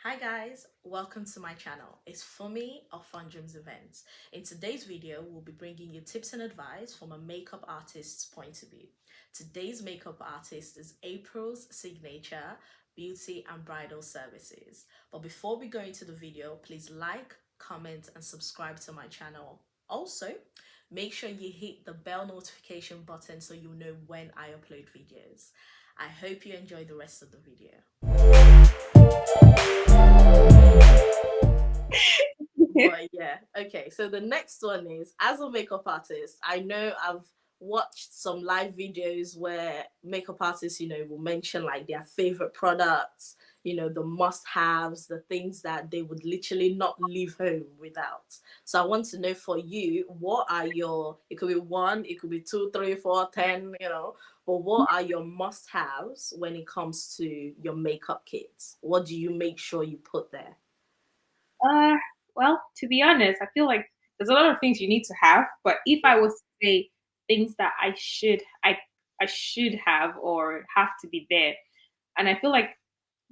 Hi guys, welcome to my channel. It's Funmi of Fun Dreams Events. In today's video, we'll be bringing you tips and advice from a makeup artist's point of view. Today's makeup artist is April's Signature Beauty and Bridal Services. But before we go into the video, please like, comment and subscribe to my channel. Also, make sure you hit the bell notification button so you'll know when I upload videos. I hope you enjoy the rest of the video. But yeah, okay. So the next one is, as a makeup artist, I know I've watched some live videos where makeup artists, will mention like their favorite products, the must-haves, the things that they would literally not leave home without. So I want to know for you, what are your, it could be one, it could be two, three, four, 10, but what are your must-haves when it comes to your makeup kits? What do you make sure you put there? Uh, well, to be honest, I feel like there's a lot of things you need to have, but if I Yeah. was to say things that I should have or have to be there, and I feel like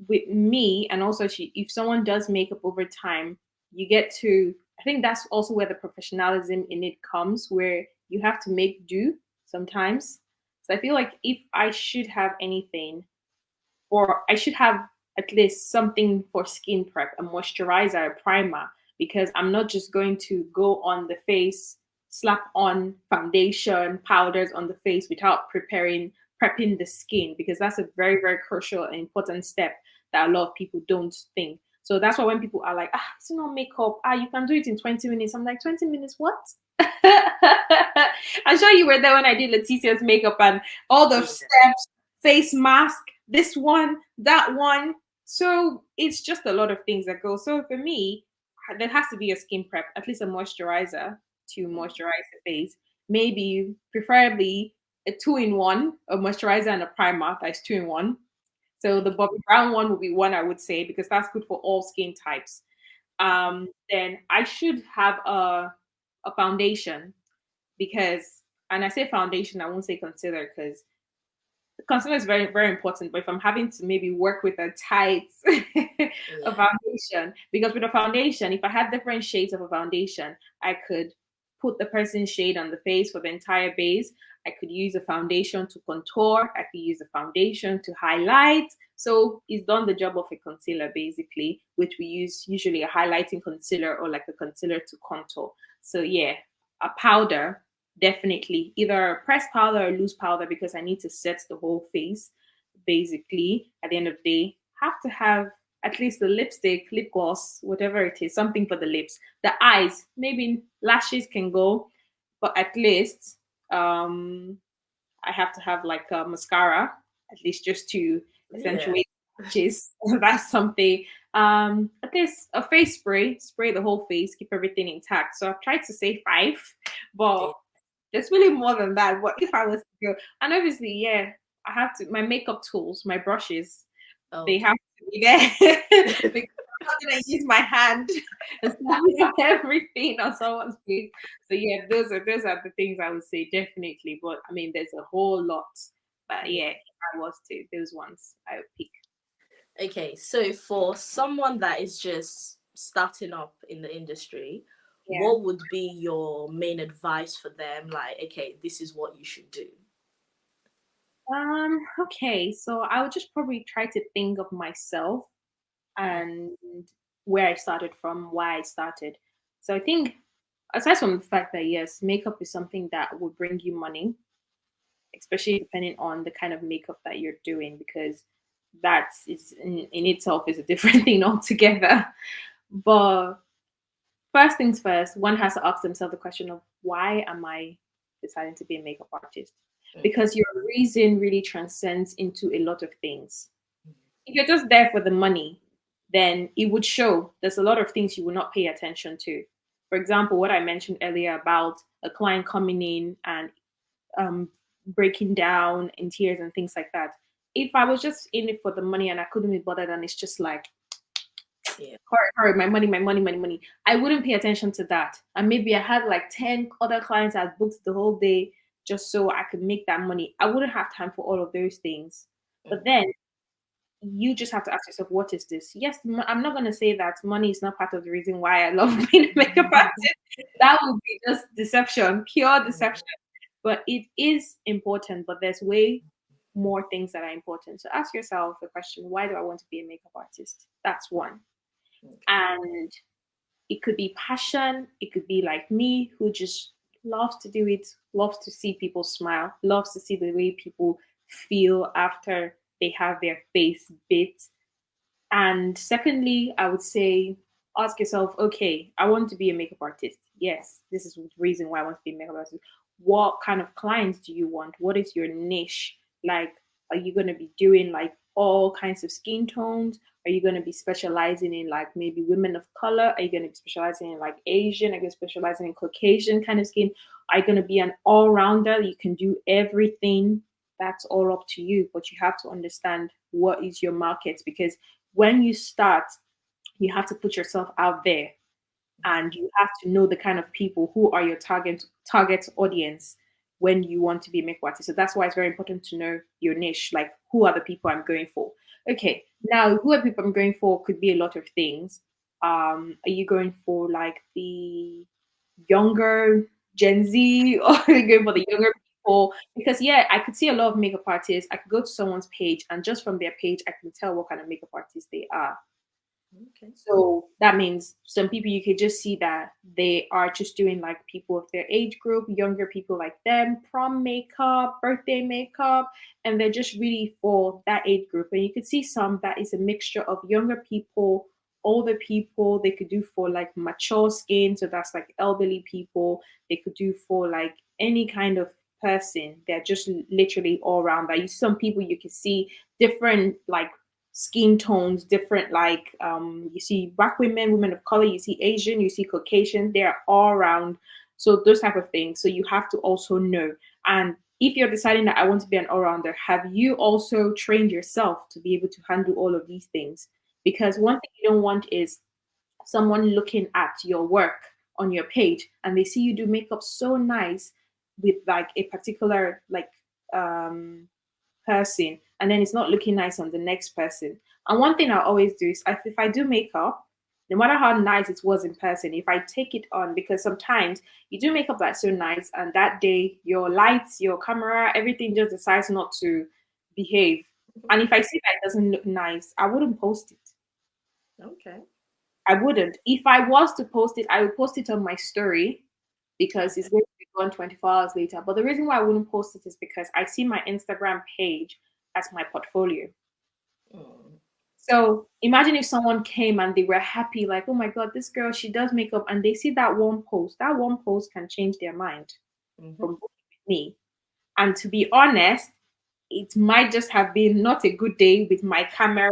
with me and also if someone does makeup over time, you get to I think that's also where the professionalism in it comes, where you have to make do sometimes. So I feel like if I should have anything, or I should have at least something for skin prep, a moisturizer, a primer, because I'm not just going to go on the face, slap on foundation, powders on the face without prepping the skin, because that's a very, very crucial and important step that a lot of people don't think. So that's why when people are like, it's not makeup, you can do it in 20 minutes. I'm like, 20 minutes, what? I'm sure you were there when I did Letitia's makeup and all the Yeah. steps, face mask, this one, that one. So it's just a lot of things that go. So for me, there has to be a skin prep, at least a moisturizer to moisturize the face. Maybe, preferably, a two-in-one, a moisturizer and a primer that's two-in-one. So the Bobbi Brown one would be one I would say because that's good for all skin types. Then I should have a foundation because, and I say foundation, I won't say concealer because concealer is very, very important. But if I'm having to maybe work with a tight a Yeah. foundation, because with a foundation, if I had different shades of a foundation, I could put the person's shade on the face for the entire base. I could use a foundation to contour. I could use a foundation to highlight. So it's done the job of a concealer basically, which we use usually a highlighting concealer or like a concealer to contour. So yeah, a powder definitely either a pressed powder or loose powder because I need to set the whole face. Basically, at the end of the day, have to have at least the lipstick, lip gloss, whatever it is, something for the lips. The eyes, maybe lashes can go, but at least I have to have like a mascara, at least just to Yeah. accentuate lashes. That's something. At least a face spray the whole face, keep everything intact. So I've tried to say five, but Yeah. there's really more than that. What if I was to go? And obviously, yeah, I have to my makeup tools, my brushes, they have Okay. to be there because I'm not gonna use my hand and slapping on everything on someone's face. So yeah, those are the things I would say definitely. But I mean, there's a whole lot. But Yeah. yeah, if I was to, those ones I would pick. Okay. So for someone that is just starting up in the industry, Yeah. what would be your main advice for them? Like, okay, this is what you should do. Okay. So I would just probably try to think of myself and where I started from, why I started. So I think, aside from the fact that yes, makeup is something that will bring you money, especially depending on the kind of makeup that you're doing, because that is in itself is a different thing altogether. But first things first, one has to ask themselves the question of why am I deciding to be a makeup artist? Mm-hmm. Because your reason really transcends into a lot of things. If you're just there for the money, then it would show. There's a lot of things you will not pay attention to. For example, what I mentioned earlier about a client coming in and um, breaking down in tears and things like that. If I was just in it for the money and I couldn't be bothered, and it's just like, Yeah. hurry, hurry, my money, my money, money, money, I wouldn't pay attention to that. And maybe I had like 10 other clients I booked the whole day just so I could make that money. I wouldn't have time for all of those things. But Mm-hmm. then you just have to ask yourself, what is this? Yes, I'm not going to say that money is not part of the reason why I love being a makeup artist. That would be just deception, pure deception. But it is important, but there's way more things that are important. So ask yourself the question, why do I want to be a makeup artist? That's one. And it could be passion. It could be like me, who just loves to do it, loves to see people smile, loves to see the way people feel after they have their face bit. And secondly, I would say ask yourself, okay, I want to be a makeup artist. Yes, this is the reason why I want to be a makeup artist. What kind of clients do you want? What is your niche? Like, are you going to be doing like all kinds of skin tones? Are you going to be specializing in like maybe women of color? Are you going to be specializing in like Asian? Are you specializing in Caucasian kind of skin? Are you going to be an all rounder? You can do everything. That's all up to you, but you have to understand what is your market, because when you start, you have to put yourself out there, and you have to know the kind of people who are your target audience when you want to be a makeup artist. So that's why it's very important to know your niche, like who are the people I'm going for. Okay, now who are people I'm going for could be a lot of things. Are you going for like the younger Gen Z, or are you going for the younger people? Because yeah, I could see a lot of makeup artists. I could go to someone's page, and just from their page, I can tell what kind of makeup artist they are. Okay. So that means some people, you could just see that they are just doing like people of their age group, younger people like them, prom makeup, birthday makeup, and they're just really for that age group. And you could see some that is a mixture of younger people, older people. They could do for like mature skin, so that's like elderly people. They could do for like any kind of person. They're just literally all around that. You some people you can see different like skin tones, different like you see black women, women of color, you see Asian, you see Caucasian, they're all around. So those type of things. So you have to also know. And if you're deciding that I want to be an all-rounder, have you also trained yourself to be able to handle all of these things? Because one thing you don't want is someone looking at your work on your page and they see you do makeup so nice with like a particular like um person, and then it's not looking nice on the next person. And one thing I always do is if I do makeup, no matter how nice it was in person, if I take it on, because sometimes you do makeup that's so nice, and that day your lights, your camera, everything just decides not to behave. And if I see that it doesn't look nice, I wouldn't post it. Okay. I wouldn't. If I was to post it, I would post it on my story because it's Okay. going to be gone 24 hours later. But the reason why I wouldn't post it is because I see my Instagram page as my portfolio. Mm. So imagine if someone came and they were happy, like, oh my God, this girl, she does makeup, and they see that one post can change their mind Mm-hmm. from booking with me. And to be honest, it might just have been not a good day with my camera,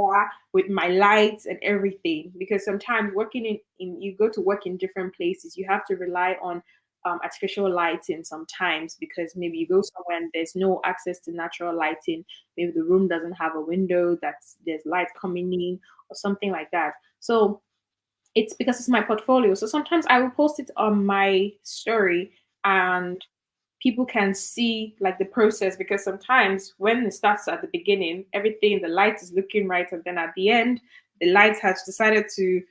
with my lights and everything. Because sometimes working in you go to work in different places, you have to rely on artificial lighting sometimes, because maybe you go somewhere and there's no access to natural lighting. Maybe the room doesn't have a window that's there's light coming in or something like that. So it's because it's my portfolio. So sometimes I will post it on my story, and people can see like the process, because sometimes when it starts at the beginning, everything, the light is looking right, and then at the end the light has decided to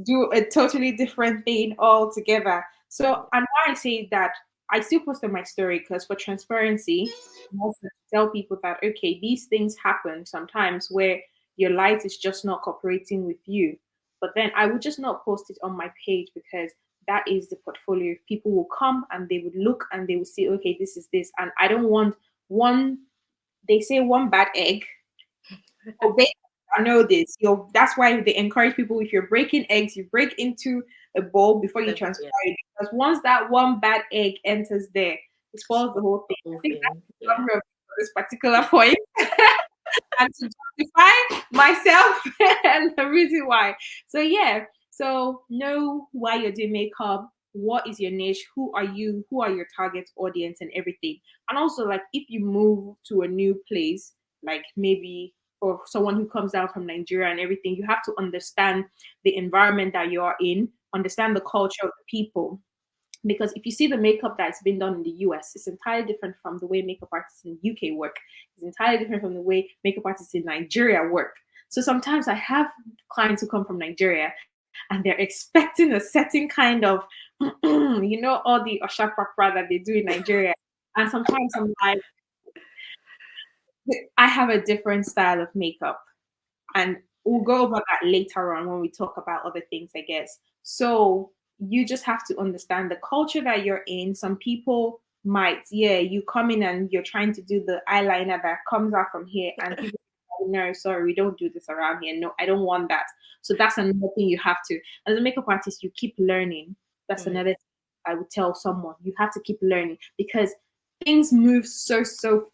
do a totally different thing altogether. So and why I say that, I still post on my story because for transparency, and also to tell people that okay, these things happen sometimes where your light is just not cooperating with you. But then I would just not post it on my page, because that is the portfolio. People will come and they would look and they will say, okay, this is this. And I don't want one, they say one bad egg. Obey, I know this. That's why they encourage people, if you're breaking eggs, you break into a bowl before you transfer Yeah. it. Because once that one bad egg enters there, it spoils the whole thing. I Whole think thing. that's the Yeah. summary of this particular point. And to justify myself and the reason why. So yeah, so know why you're doing makeup, what is your niche, who are you, who are your target audience and everything. And also like if you move to a new place, like maybe for someone who comes down from Nigeria and everything, you have to understand the environment that you are in, understand the culture of the people, Because if you see the makeup that's been done in the US, it's entirely different from the way makeup artists in the UK work. It's entirely different from the way makeup artists in Nigeria work. So sometimes I have clients who come from Nigeria and they're expecting a certain kind of, all the oshaprakra that they do in Nigeria. And sometimes I'm like, I have a different style of makeup. And we'll go over that later on when we talk about other things, I guess. So you just have to understand the culture that you're in. Some people might, yeah, you come in and you're trying to do the eyeliner that comes out from here, and people, no, sorry, we don't do this around here. No, I don't want that. So that's another thing you have to. As a makeup artist, you keep learning. That's Mm. another thing I would tell someone. You have to keep learning because things move so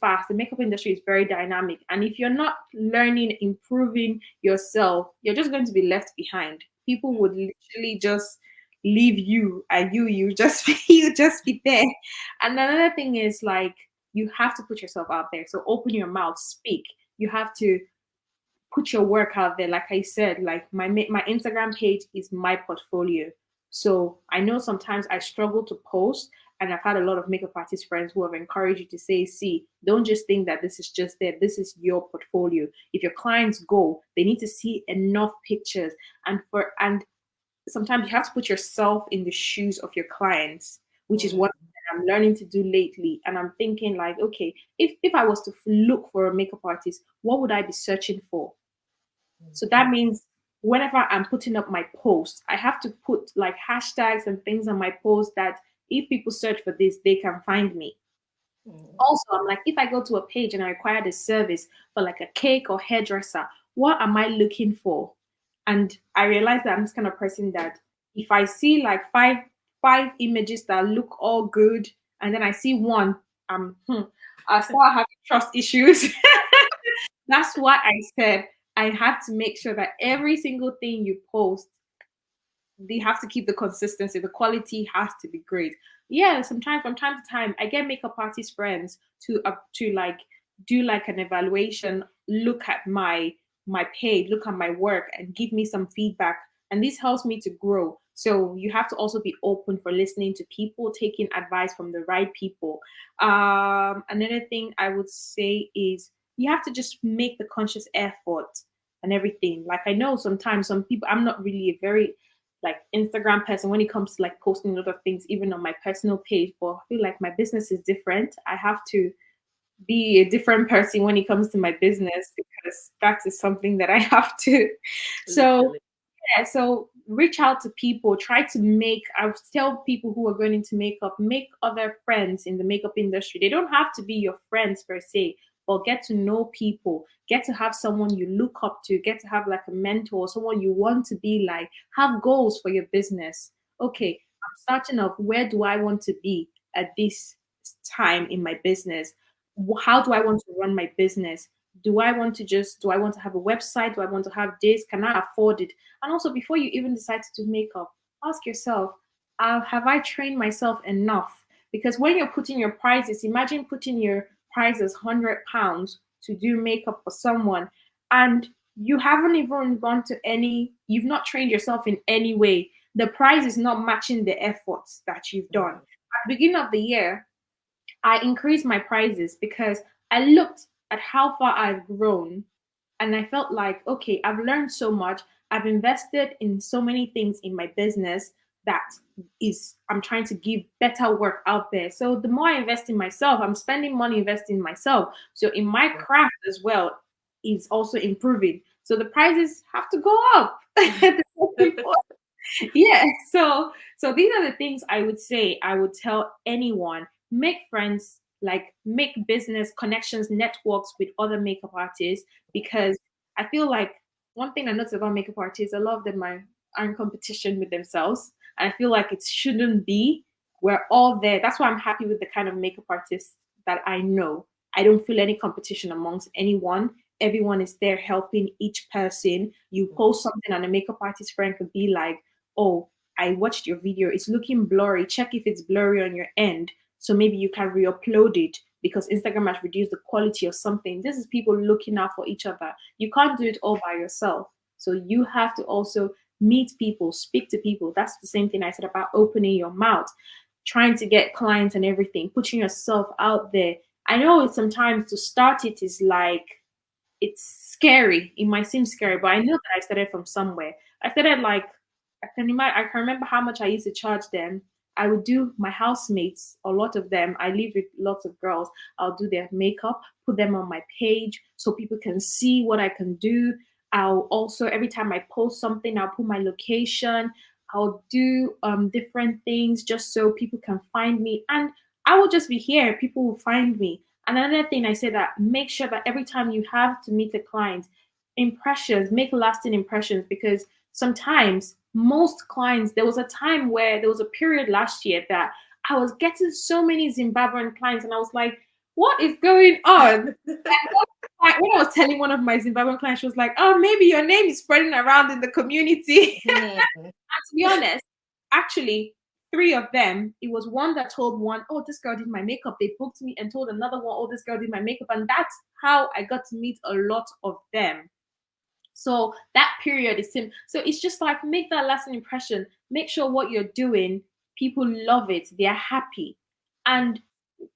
fast. The makeup industry is very dynamic, and if you're not learning, improving yourself, you're just going to be left behind. People would literally just leave you, and you just you just be there. And another thing is like you have to put yourself out there. So open your mouth, speak. You have to put your work out there. Like I said, like my Instagram page is my portfolio. So I know sometimes I struggle to post, and I've had a lot of makeup artist friends who have encouraged you to say, see, don't just think that this is just there. This is your portfolio. If your clients go, they need to see enough pictures. And sometimes you have to put yourself in the shoes of your clients, which is Mm. what I'm learning to do lately. And I'm thinking like, okay, if I was to look for a makeup artist, what would I be searching for? So that means whenever I'm putting up my posts, I have to put like hashtags and things on my post that if people search for this, they can find me. Mm. Also, I'm like, if I go to a page and I require this service for like a cake or hairdresser, what am I looking for? And I realize that I'm this kind of person that if I see like five images that look all good, and then I see one, I start having trust issues. That's why I said I have to make sure that every single thing you post, they have to keep the consistency. The quality has to be great. Yeah, sometimes from time to time, I get makeup artist friends to like do like an evaluation, look at my page, look at my work, and give me some feedback. And this helps me to grow. So you have to also be open for listening to people, taking advice from the right people. Another thing I would say is you have to just make the conscious effort and everything. Like I know sometimes some people, I'm not really a very like Instagram person when it comes to like posting a lot of things, even on my personal page. But I feel like my business is different. I have to be a different person when it comes to my business because that is something that I have to. So Literally. yeah, so reach out to people, try to make, I would tell people who are going into makeup, make other friends in the makeup industry. They don't have to be your friends per se, but get to know people, get to have someone you look up to, get to have like a mentor, someone you want to be like, have goals for your business. Okay, I'm starting off, where do I want to be at this time in my business? How do I want to run my business? Do I want to have a website? Do I want to have this? Can I afford it? And also, before you even decide to do makeup, ask yourself, have I trained myself enough? Because when you're putting your prices, imagine putting your prices £100 to do makeup for someone, and you haven't even gone to any, you've not trained yourself in any way. The price is not matching the efforts that you've done. Mm. At the beginning of the year, I increased my prices because I looked at how far I've grown and I felt like, okay, I've learned so much. I've invested in so many things in my business that I'm trying to give better work out there. So the more I invest in myself, I'm spending money investing in myself. So in my craft as well is also improving. So the prices have to go up. Yeah, so these are the things I would say I would tell anyone: make friends, like make business connections, networks with other makeup artists, because I feel like one thing I notice about makeup artists, a lot of them are in competition with themselves, and I feel like it shouldn't be. We're all there. That's why I'm happy with the kind of makeup artists that I know. I don't feel any competition amongst anyone. Everyone is there helping each person. You post something and a makeup artist friend could be like, oh, I watched your video, it's looking blurry. Check if it's blurry on your end. So maybe you can re-upload it because Instagram has reduced the quality of something. This is people looking out for each other. You can't do it all by yourself. So you have to also meet people, speak to people. That's the same thing I said about opening your mouth. trying to get clients and everything, putting yourself out there. I know it's sometimes to start it is like it's scary. It might seem scary, but I know that I started from somewhere. I started like I can remember how much I used to charge them. I would do my housemates, a lot of them. I live with lots of girls. I'll do their makeup, put them on my page so people can see what I can do. I'll also every time I post something, I'll put my location. I'll do different things just so people can find me, and I will just be here. People will find me. Another thing I say that make sure that every time you have to meet a client, impressions, make lasting impressions, because sometimes most clients, there was a time where there was a period last year that I was getting so many Zimbabwean clients, and I was like, what is going on? When I was telling one of my Zimbabwean clients, she was like, oh, maybe your name is spreading around in the community. Hmm. And to be honest, actually, three of them, it was one that told one, oh, this girl did my makeup. They booked me, and told another one, oh, this girl did my makeup. And that's how I got to meet a lot of them. So that period is so it's just like make that lasting impression. Make sure what you're doing, people love it, they're happy. And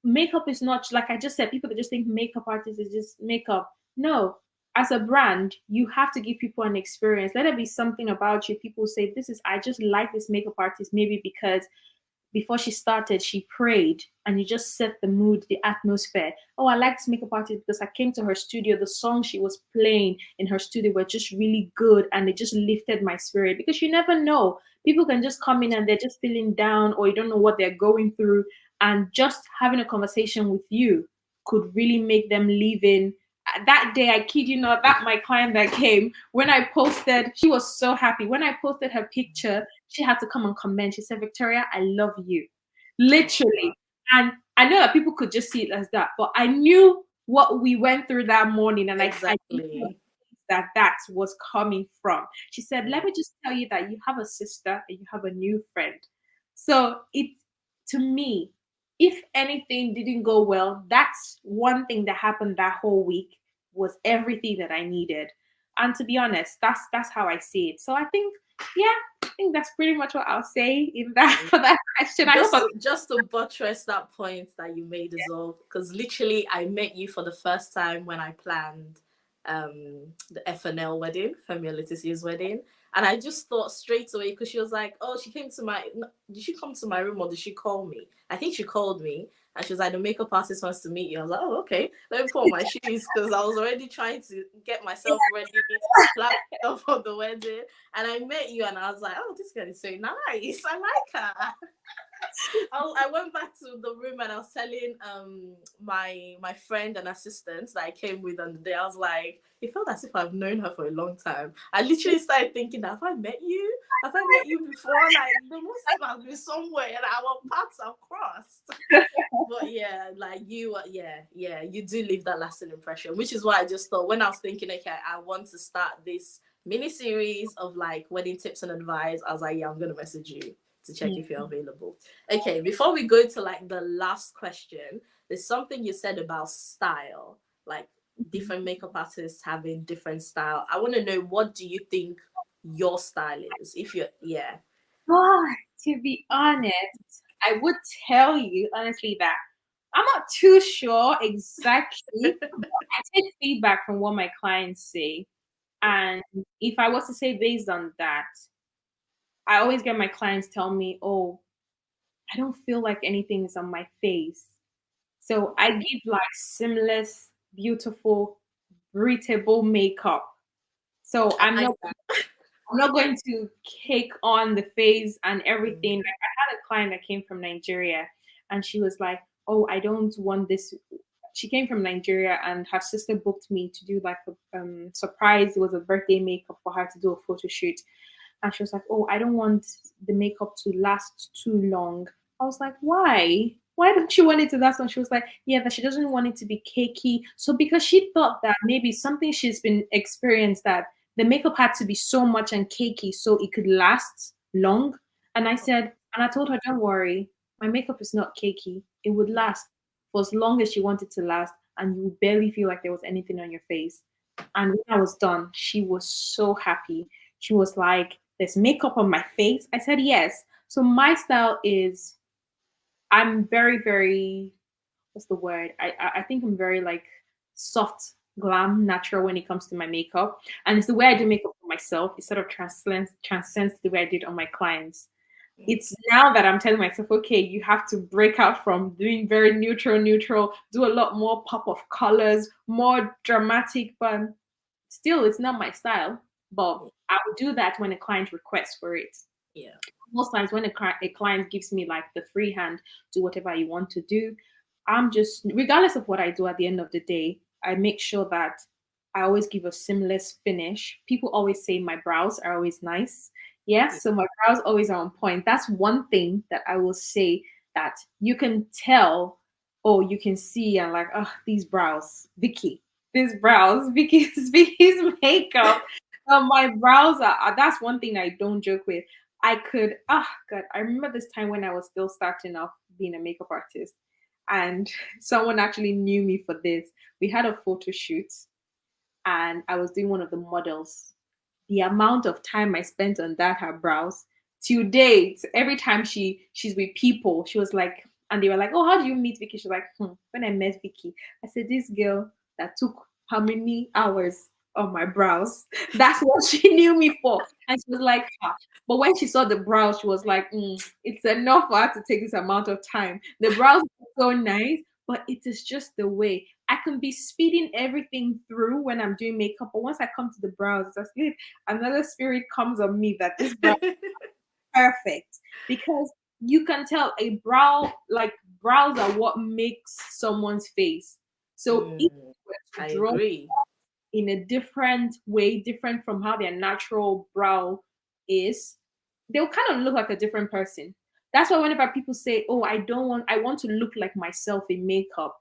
makeup is not like I just said, people that just think makeup artist is just makeup. No, as a brand, you have to give people an experience. Let it be something about you. People say, this is I just like this makeup artist, maybe because before she started, she prayed and you just set the mood, the atmosphere. Oh, I like this makeup artist because I came to her studio. The songs she was playing in her studio were just really good and it just lifted my spirit because you never know. People can just come in and they're just feeling down or you don't know what they're going through. And just having a conversation with you could really make them leave in. That day, I kid you not, that my client that came, when I posted, she was so happy. When I posted her picture, she had to come and comment. She said, Victoria, I love you. Literally. And I know that people could just see it as that, but I knew what we went through that morning and I knew Exactly. that that was coming from. She said, let me just tell you that you have a sister and you have a new friend. So it, to me, if anything didn't go well, that's one thing that happened that whole week was everything that I needed. And to be honest, that's how I see it. So I think, yeah, I think that's pretty much what I'll say in that for that question. I hope Just to buttress that point that you made as well, because literally I met you for the first time when I planned the FNL wedding, Femi Letitia's wedding. And I just thought straight away because she was like, "Oh, she came to my. Did she come to my room or did she call me? I think she called me, and she was like, the makeup artist wants to meet you." I was like, "Oh, okay. Let me put on my shoes because I was already trying to get myself ready, plan stuff for the wedding." And I met you, and I was like, "Oh, this girl is so nice. I like her." I went back to the room and I was telling my friend and assistant that I came with on the day. I was like, it felt as if I've known her for a long time. I literally started thinking, have I met you? Have I met you before? Like the most have been somewhere and our paths have crossed. But yeah, like you, yeah, you do leave that lasting impression, which is why I just thought when I was thinking, okay, I want to start this mini series of like wedding tips and advice. I was like, yeah, I'm gonna message you to check if you're available. Okay, before we go to like the last question, there's something you said about style, like different makeup artists having different style. I want to know, what do you think your style is? If you're, yeah. oh, to be honest, I would tell you honestly that I'm not too sure exactly. I take feedback from what my clients say. And if I was to say based on that, I always get my clients tell me, oh, I don't feel like anything is on my face. So I give like seamless, beautiful, breathable makeup. So I like that. I'm not going to cake on the face and everything. Mm. Like I had a client that came from Nigeria and she was like, oh, I don't want this. She came from Nigeria and her sister booked me to do like a surprise. It was a birthday makeup for her to do a photo shoot. And she was like, oh, I don't want the makeup to last too long. I was like, why? Why don't you want it to last long? She was like, yeah, that she doesn't want it to be cakey. So because she thought that maybe something she's been experienced that the makeup had to be so much and cakey so it could last long. And I said, and I told her, don't worry, my makeup is not cakey. It would last for as long as you want it to last, and you would barely feel like there was anything on your face. And when I was done, she was so happy. She was like, there's makeup on my face. I said, yes. So my style is I'm very, very, what's the word? I think I'm very like soft, glam, natural when it comes to my makeup. And it's the way I do makeup for myself. It sort of transcends the way I do it on my clients. It's now that I'm telling myself, okay, you have to break out from doing very neutral, do a lot more pop of colors, more dramatic, but still it's not my style. But I will do that when a client requests for it. Yeah. Most times when a client gives me like the free hand, do whatever you want to do, I'm just, regardless of what I do at the end of the day, I make sure that I always give a seamless finish. People always say my brows are always nice. Yeah. Yes, so my brows always are on point. That's one thing that I will say that you can tell, or you can see, and like, oh, these brows, Vicky, these brows, Vicky's makeup. My brows that's one thing I don't joke with. I could, God, I remember this time when I was still starting off being a makeup artist, and someone actually knew me for this. We had a photo shoot, and I was doing one of the models. The amount of time I spent on that, her brows, to date, every time she's with people, she was like, and they were like, "Oh, how do you meet Vicky?" She's like, When I met Vicky, I said, "This girl that took how many hours on my brows?" That's what she knew me for, and she was like, But when she saw the brows, she was like, "It's enough for her to take this amount of time." The brows are so nice, but it is just the way. I can be speeding everything through when I'm doing makeup, but once I come to the brows, it's as if another spirit comes on me that this brow is perfect, because you can tell a brow, like brows are what makes someone's face. So if Mm, you were I to draw agree. in a different way, different from how their natural brow is, they'll kind of look like a different person. That's why whenever people say, "Oh, I want to look like myself in makeup,"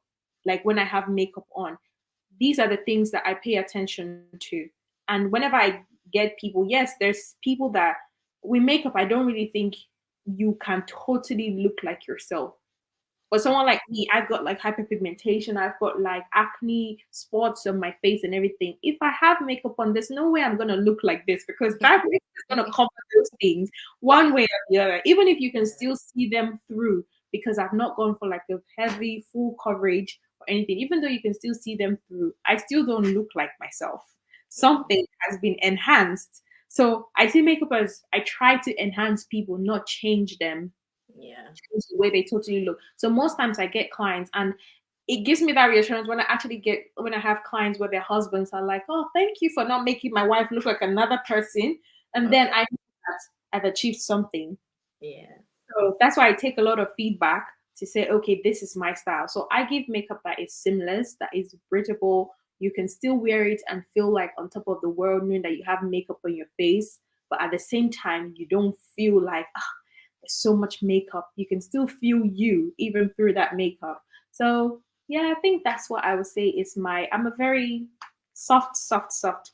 like when I have makeup on, these are the things that I pay attention to. And whenever I get people, yes, there's people that with makeup, I don't really think you can totally look like yourself. But someone like me, I've got like hyperpigmentation, I've got like acne spots on my face and everything. If I have makeup on, there's no way I'm gonna look like this, because that makeup is gonna cover those things one way or the other. Even if you can still see them through, because I've not gone for like a heavy full coverage or anything, even though you can still see them through, I still don't look like myself. Something has been enhanced. So I see makeup as I try to enhance people, not change them, Yeah. change the way they totally look. So most times I get clients, and it gives me that reassurance when I have clients where their husbands are like, "Oh, thank you for not making my wife look like another person," and then Okay. I know that I've achieved something. Yeah. So that's why I take a lot of feedback to say, okay, this is my style. So I give makeup that is seamless, that is breathable. You can still wear it and feel like on top of the world, knowing that you have makeup on your face, but at the same time, you don't feel like, there's so much makeup. You can still feel you even through that makeup. So yeah, I think that's what I would say is I'm a very soft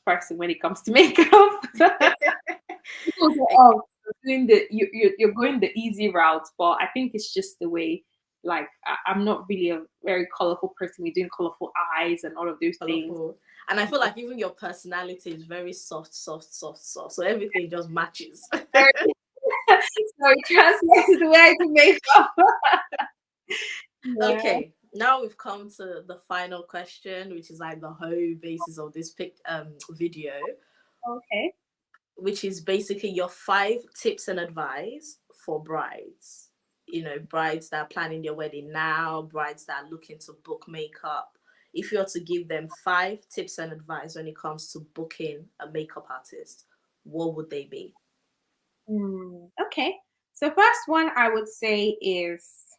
person when it comes to makeup. People say, "Oh, you're going the easy route," but I think it's just the way. Like I'm not really a very colorful person. We're doing colorful eyes and all of those things. Colorful. And I feel like even your personality is very soft. So everything just matches. Very- so it translates the way I do makeup. Yeah. Okay, now we've come to the final question, which is like the whole basis of this video, Okay. which is basically your 5 tips and advice for brides. You know, brides that are planning their wedding now, brides that are looking to book makeup. If you were to give them 5 tips and advice when it comes to booking a makeup artist, what would they be? Okay. So first one I would say is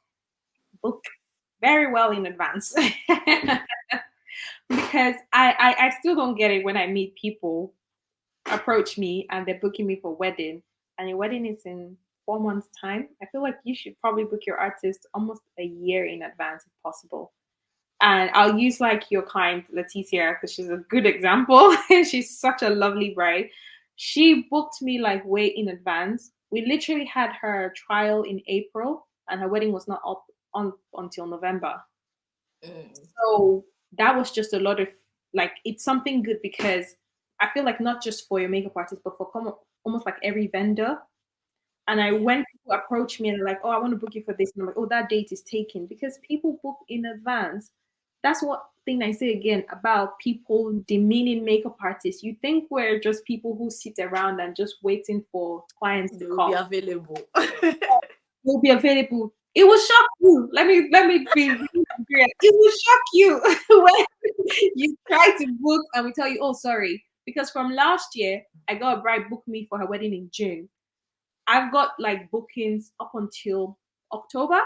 book very well in advance. Because I still don't get it when I meet people approach me and they're booking me for wedding, and your wedding is in 4 months time. I feel like you should probably book your artist almost a year in advance if possible. And I'll use like your client Leticia, because she's a good example. She's such a lovely bride. She booked me like way in advance. We literally had her trial in April, and her wedding was not up on until November. Mm, So that was just a lot of, like, it's something good, because I feel like not just for your makeup artist, but for almost like every vendor, And I Yeah. when people approach me and they're like, "Oh, I want to book you for this," and I'm like, "Oh, that date is taken," because people book in advance. That's what thing I say again about people demeaning makeup artists. You think we're just people who sit around and just waiting for clients to They will be call. available. Will be available. It will shock you. Let me be really clear. It will shock you when you try to book and we tell you, oh, sorry. Because from last year, I got a bride book me for her wedding in June. I've got like bookings up until October.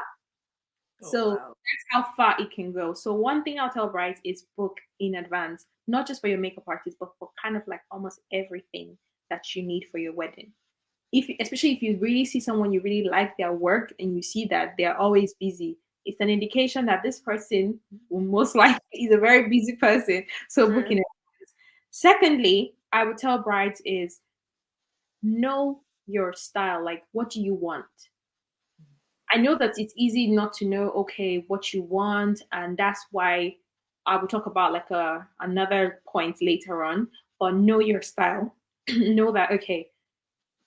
Oh So wow. that's how far it can go. So one thing I'll tell brides is book in advance, not just for your makeup artist, but for kind of like almost everything that you need for your wedding. If especially if you really see someone you really like their work and you see that they're always busy, it's an indication that this person will most likely is a very busy person. So booking True. it. Secondly, I would tell brides is know your style. Like, what do you want? I know that it's easy not to know, okay, what you want, and that's why I will talk about like another point later on. But know your style. Know that okay,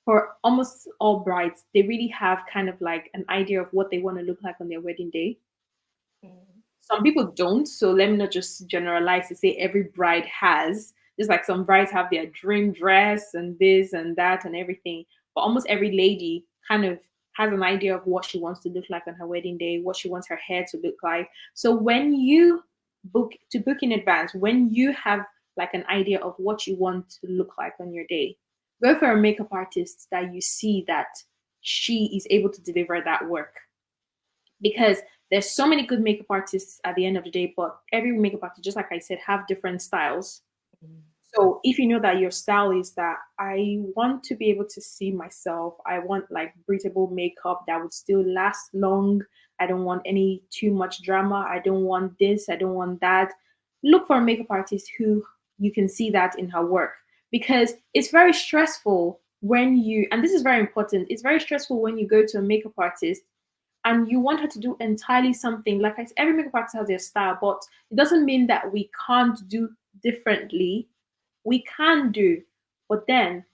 for almost all brides, they really have kind of like an idea of what they want to look like on their wedding day. Mm. Some people don't, so let me not just generalize to say every bride has. Just like some brides have their dream dress and this and that and everything, but almost every lady kind of has an idea of what she wants to look like on her wedding day, what she wants her hair to look like. So when you book in advance, when you have like an idea of what you want to look like on your day, go for a makeup artist that you see that she is able to deliver that work, because there's so many good makeup artists at the end of the day, but every makeup artist, just like I said, have different styles. Mm. So if you know that your style is that I want to be able to see myself, I want like breathable makeup that would still last long. I don't want any too much drama. I don't want this. I don't want that. Look for a makeup artist who you can see that in her work, because it's very stressful when you, and this is very important, it's very stressful when you go to a makeup artist and you want her to do entirely something. Like I said, every makeup artist has their style, but it doesn't mean that we can't do differently. We can do, but then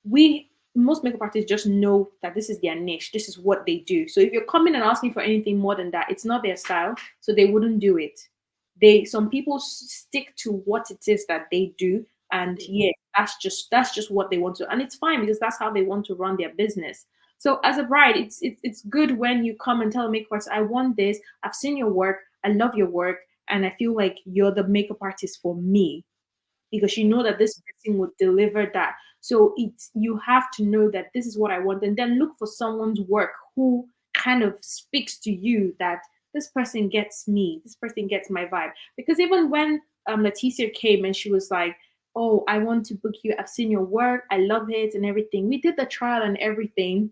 we most makeup artists just know that this is their niche, this is what they do. So if you're coming and asking for anything more than that, it's not their style, so they wouldn't do it. They Some people stick to what it is that they do, and Yeah. yeah, that's just what they want to, and it's fine because that's how they want to run their business. So as a bride, it's good when you come and tell a makeup artist, I want this, I've seen your work, I love your work, and I feel like you're the makeup artist for me, because you know Mm. that this person would deliver that. So it's, you have to know that this is what I want, and then look for someone's work who kind of speaks to you that this person gets me, this person gets my vibe. Because even when Leticia came and she was like, "Oh, I want to book you. I've seen your work. I love it and everything." We did the trial and everything,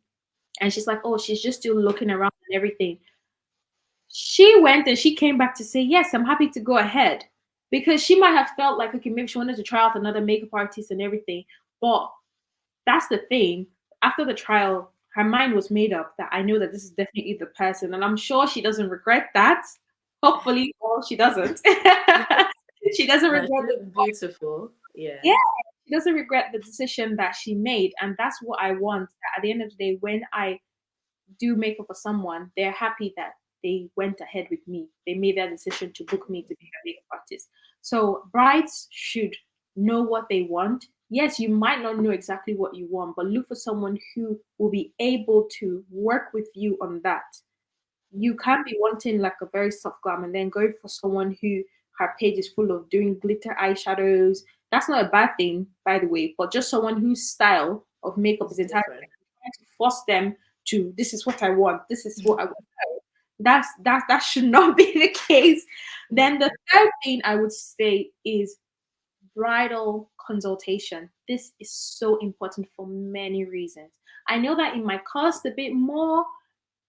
and she's like, "Oh, she's just still looking around and everything." She went and she came back to say, yes, I'm happy to go ahead. Because she might have felt like, okay, maybe she wanted to try out another makeup artist and everything. But that's the thing. After the trial, her mind was made up that I know that this is definitely the person. And I'm sure she doesn't regret that. Hopefully, well, she doesn't. She doesn't No, regret she the, looked beautiful. Yeah. yeah, she doesn't regret the decision that she made. And that's what I want. At the end of the day, when I do makeup for someone, they're happy that they went ahead with me. They made that decision to book me to be a makeup artist. So brides should know what they want. Yes, you might not know exactly what you want, but look for someone who will be able to work with you on that. You can't be wanting like a very soft glam and then go for someone who her page is full of doing glitter eyeshadows. That's not a bad thing, by the way, but just someone whose style of makeup It's is entirely different. different. Trying to force them to, this is what I want, this is what I want. That should not be the case. Then the third thing I would say is bridal consultation. This is so important for many reasons. I know that it might cost a bit more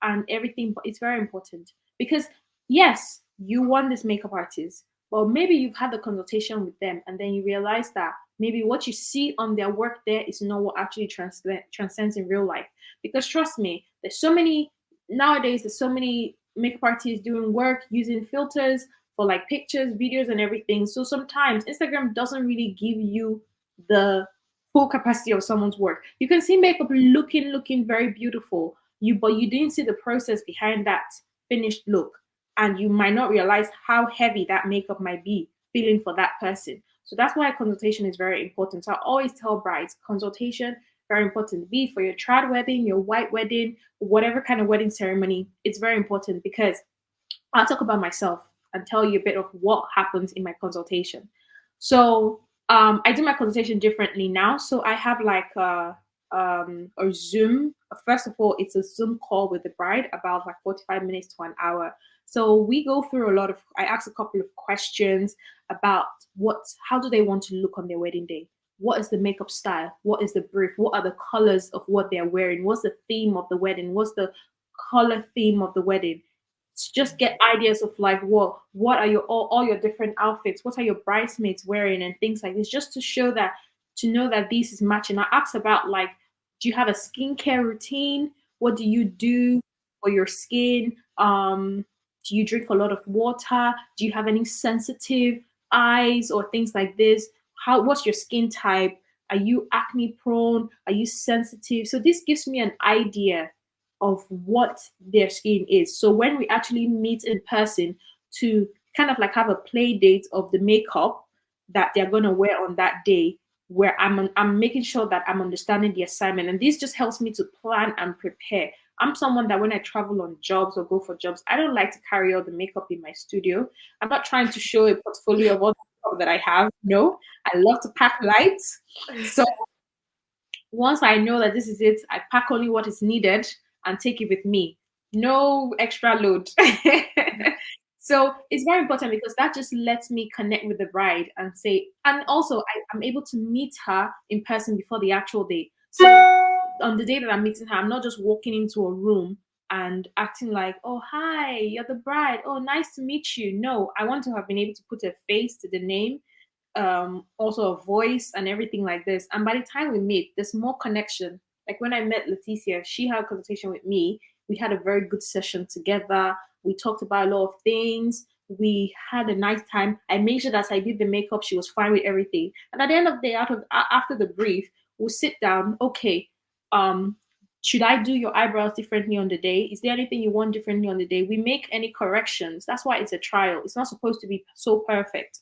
and everything, but it's very important because yes, you want this makeup artist, but maybe you've had the consultation with them and then you realize that maybe what you see on their work there is not what actually transcends in real life. Because trust me, there's so many nowadays, there's so many makeup artists doing work using filters for like pictures, videos, and everything. So sometimes Instagram doesn't really give you the full capacity of someone's work. You can see makeup looking very beautiful. But you didn't see the process behind that finished look, and you might not realize how heavy that makeup might be feeling for that person. So that's why consultation is very important. So I always tell brides, consultation very important. Be it for your trad wedding, your white wedding, whatever kind of wedding ceremony, it's very important because I'll talk about myself and tell you a bit of what happens in my consultation. So I do my consultation differently now. So I have like a Zoom. First of all, it's a Zoom call with the bride, about like 45 minutes to an hour. So we go through a lot of. I ask a couple of questions about how do they want to look on their wedding day. What is the makeup style? What is the brief? What are the colors of what they're wearing? What's the theme of the wedding? What's the color theme of the wedding? Just get ideas of like what are your all your different outfits, what are your bridesmaids wearing, and things like this, just to show that, to know that this is matching. I asked about like, do you have a skincare routine? What do you do for your skin? Do you drink a lot of water? Do you have any sensitive eyes or things like this? What's your skin type? Are you acne prone? Are you sensitive? So this gives me an idea of what their skin is. So when we actually meet in person to kind of like have a play date of the makeup that they're going to wear on that day, where I'm making sure that I'm understanding the assignment, and this just helps me to plan and prepare. I'm someone that when I travel on jobs or go for jobs, I don't like to carry all the makeup in my studio. I'm not trying to show a portfolio of all the makeup that I have. No, I love to pack light. So once I know that this is it, I pack only what is needed and take it with me. No extra load. So it's very important because that just lets me connect with the bride and say, and also I'm able to meet her in person before the actual day. So on the day that I'm meeting her, I'm not just walking into a room and acting like, oh, hi, you're the bride. Oh, nice to meet you. No, I want to have been able to put a face to the name, also a voice and everything like this. And by the time we meet, there's more connection. Like when I met Leticia, she had a conversation with me. We had a very good session together. We talked about a lot of things. We had a nice time. I made sure that as I did the makeup, she was fine with everything. And at the end of the day, after the brief, we'll sit down. Okay, um, should I do your eyebrows differently on the day? Is there anything you want differently on the day? We make any corrections. That's why it's a trial. It's not supposed to be so perfect.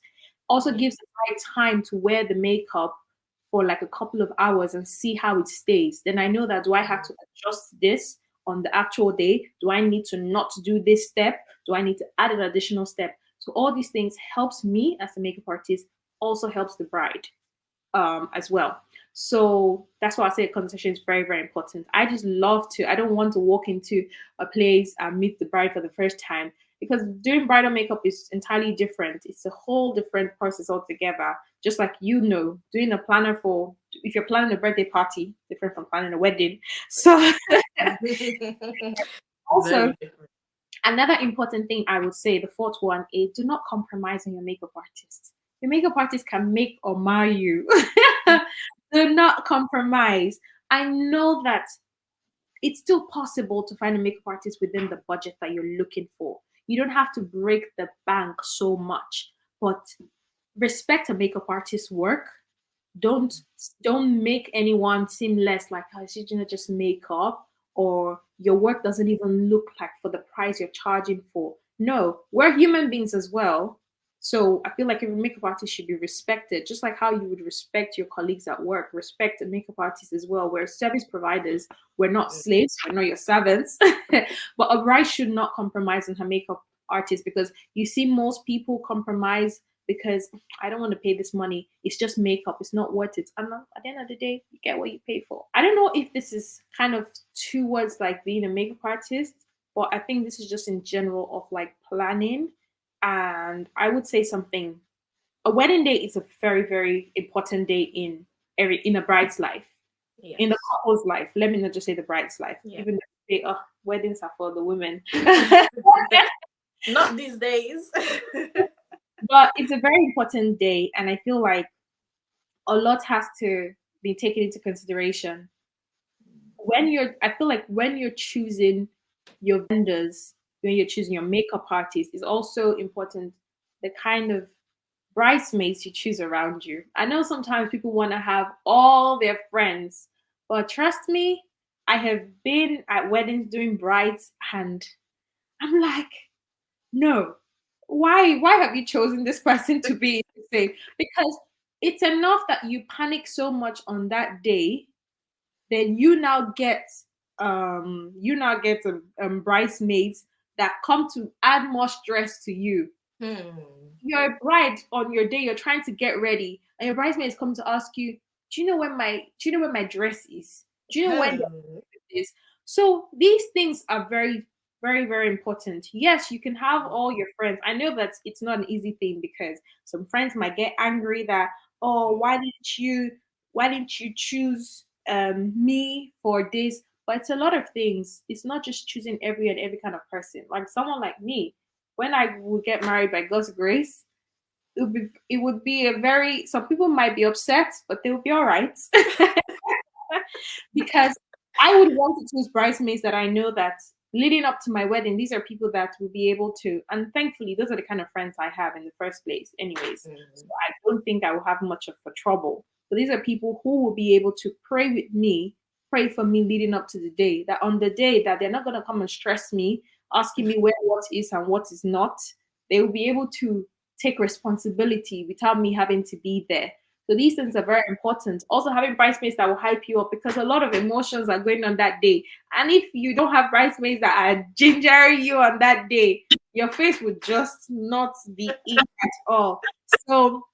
Also gives the right time to wear the makeup for like a couple of hours and see how it stays. Then I know that, do I have to adjust this on the actual day? Do I need to not do this step? Do I need to add an additional step? So all these things helps me as a makeup artist, also helps the bride as well. So that's why I say conversation is very, very important. I just love to, I don't want to walk into a place and meet the bride for the first time, because doing bridal makeup is entirely different. It's a whole different process altogether. Just like, doing a planner for, if you're planning a birthday party, different from planning a wedding. So also, another important thing I would say, the fourth one, is do not compromise on your makeup artist. Your makeup artist can make or mar you. Do not compromise. I know that it's still possible to find a makeup artist within the budget that you're looking for. You don't have to break the bank so much, but respect a makeup artist's work. don't don't make anyone seem less, like, oh, is she gonna just make up, or your work doesn't even look like for the price you're charging for. No, we're human beings as well. So I feel like every makeup artist should be respected, just like how you would respect your colleagues at work. Respect the makeup artist as well. We're service providers. We're not slaves. We're not your servants. But a bride should not compromise on her makeup artist, because you see most people compromise because I don't want to pay this money. It's just makeup. It's not worth it. And at the end of the day, you get what you pay for. I don't know if this is kind of towards like being a makeup artist, but I think this is just in general of like planning. And I would say something. A wedding day is a very, very important day in a bride's life, Yes. in the couple's life. Let me not just say the bride's life. Yeah. Even though they say, oh, weddings are for the women. Not these days. But it's a very important day, and I feel like a lot has to be taken into consideration I feel like when you're choosing your vendors, when you're choosing your makeup artist, is also important the kind of bridesmaids you choose around you. I know sometimes people want to have all their friends, but trust me, I have been at weddings doing brides, and I'm like, no, why have you chosen this person to be the same? Because it's enough that you panic so much on that day, then you now get bridesmaids that come to add more stress to you. Hmm. You're a bride on your day, you're trying to get ready, and your bridesmaids come to ask you, do you know where my dress is? Do you know when Hmm. this? So these things are very, very, very important. Yes, you can have all your friends. I know that it's not an easy thing because some friends might get angry that, oh, why didn't you choose me for this? But it's a lot of things. It's not just choosing every kind of person. Like someone like me, when I would get married by God's grace, it would be a very, some people might be upset, but they would be all right. Because I would want to choose bridesmaids that I know that leading up to my wedding, these are people that will be able to, and thankfully, those are the kind of friends I have in the first place, anyways. So Hmm. I don't think I will have much of a trouble. But these are people who will be able to pray with me, pray for me leading up to the day. That on the day that they're not gonna come and stress me, asking me where what is and what is not. They will be able to take responsibility without me having to be there. So these things are very important. Also having bridesmaids that will hype you up because a lot of emotions are going on that day. And if you don't have bridesmaids that are gingering you on that day, your face would just not be in at all. So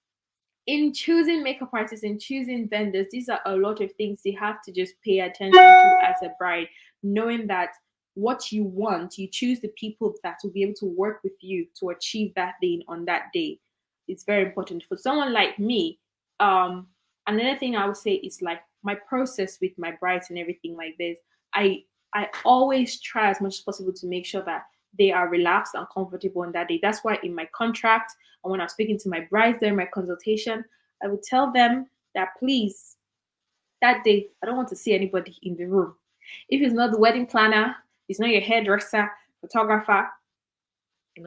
in choosing makeup artists and choosing vendors, these are a lot of things you have to just pay attention to as a bride, knowing that what you want, you choose the people that will be able to work with you to achieve that thing on that day. It's very important. For someone like me, um, another thing I would say is like my process with my brides and everything like this. I I always try as much as possible to make sure that they are relaxed and comfortable on that day. That's why in my contract, and when I'm speaking to my brides during my consultation, I would tell them that please, that day, I don't want to see anybody in the room. If it's not the wedding planner, it's not your hairdresser, photographer,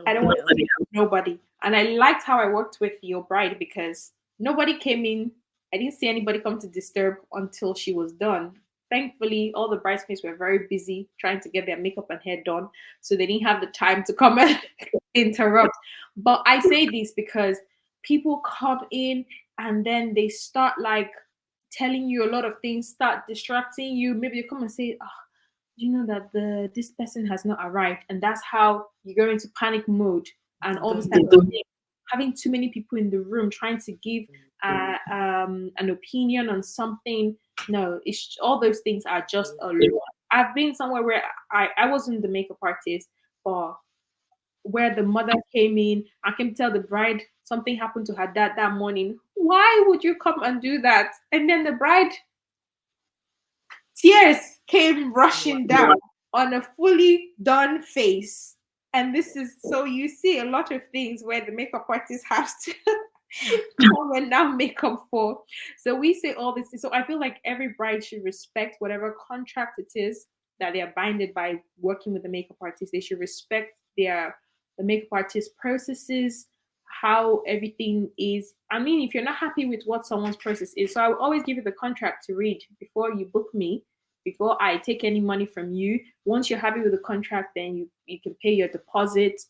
I don't want Nobody to else. see nobody. And I liked how I worked with your bride because nobody came in. I didn't see anybody come to disturb until she was done. Thankfully, all the bridesmaids were very busy trying to get their makeup and hair done, so they didn't have the time to come and interrupt. But I say this because people come in and then they start like telling you a lot of things, start distracting you. Maybe you come and say, "Ah, you know that this person has not arrived," and that's how you go into panic mode and all this Don't type do of that. thing. Having too many people in the room trying to give an opinion on something, no, it's all those things are just a lot. I've been somewhere where I wasn't the makeup artist, but where the mother came in, I can tell the bride something happened to her dad that morning. Why would you come and do that? And then the bride, tears came Wow. rushing down on a fully done face. And this is, so you see a lot of things where the makeup artist has to come and now make up for. So we say all this. So I feel like every bride should respect whatever contract it is that they are binded by working with the makeup artist. They should respect the makeup artist processes, how everything is. I mean, if you're not happy with what someone's process is, so I will always give you the contract to read before you book me, before I take any money from you. Once you're happy with the contract, then you can pay your deposit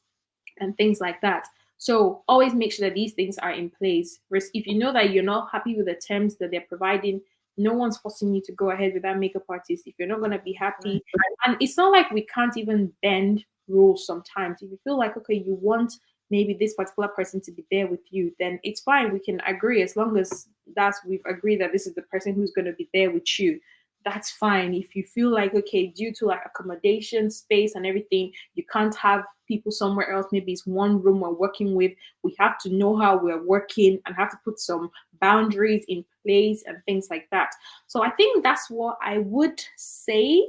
and things like that. So always make sure that these things are in place. If you know that you're not happy with the terms that they're providing, no one's forcing you to go ahead with that makeup artist. If you're not going to be happy, and it's not like we can't even bend rules sometimes. If you feel like, okay, you want maybe this particular person to be there with you, then it's fine. We can agree as long as we've agreed that this is the person who's going to be there with you. That's fine. If you feel like, okay, due to like accommodation space and everything, you can't have people somewhere else, maybe it's one room we're working with, we have to know how we're working and have to put some boundaries in place and things like that. So I think that's what I would say.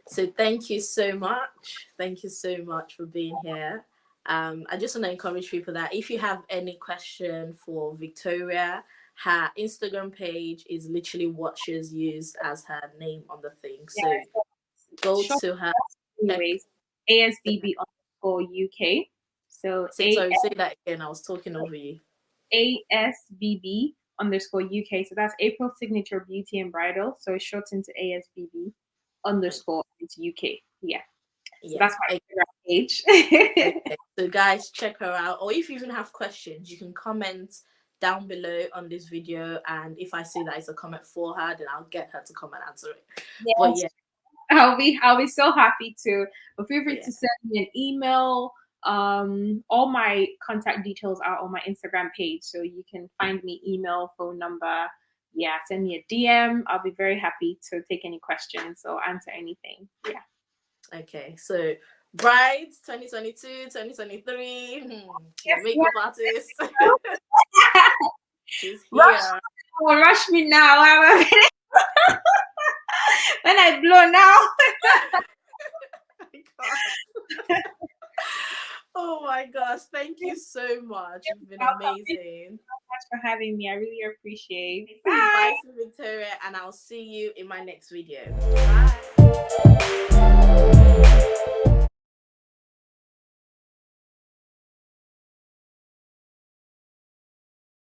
So thank you so much. Thank you so much for being here. I just want to encourage people that if you have any question for Victoria, her Instagram page is literally what she's used as her name on the thing. Yeah, So go short to her. Check. anyways, ASBB _UK. So Say sorry. Say that again. I was talking over you. ASBB underscore UK. So that's April Signature Beauty and Bridal. So it's shortened to ASBB underscore it's UK. Yeah. So Yeah. that's my Instagram page. Okay. So guys, check her out. Or if you even have questions, you can comment down below on this video, and if I see that it's a comment for her, then I'll get her to come and answer it. Yes. But yeah, I'll be so happy to. But feel free yeah. to send me an email. All my contact details are on my Instagram page, so you can find me, email, phone number. Yeah, send me a DM. I'll be very happy to take any questions or answer anything. Yeah. Okay, so brides 2022, 2023, the Yes, makeup artist. She's rush, here. rush me now. When I blow now. Oh my gosh, thank you so much. You've been amazing. Thank you so much for having me. I really appreciate it. Bye, Victoria, and I'll see you in my next video. Bye.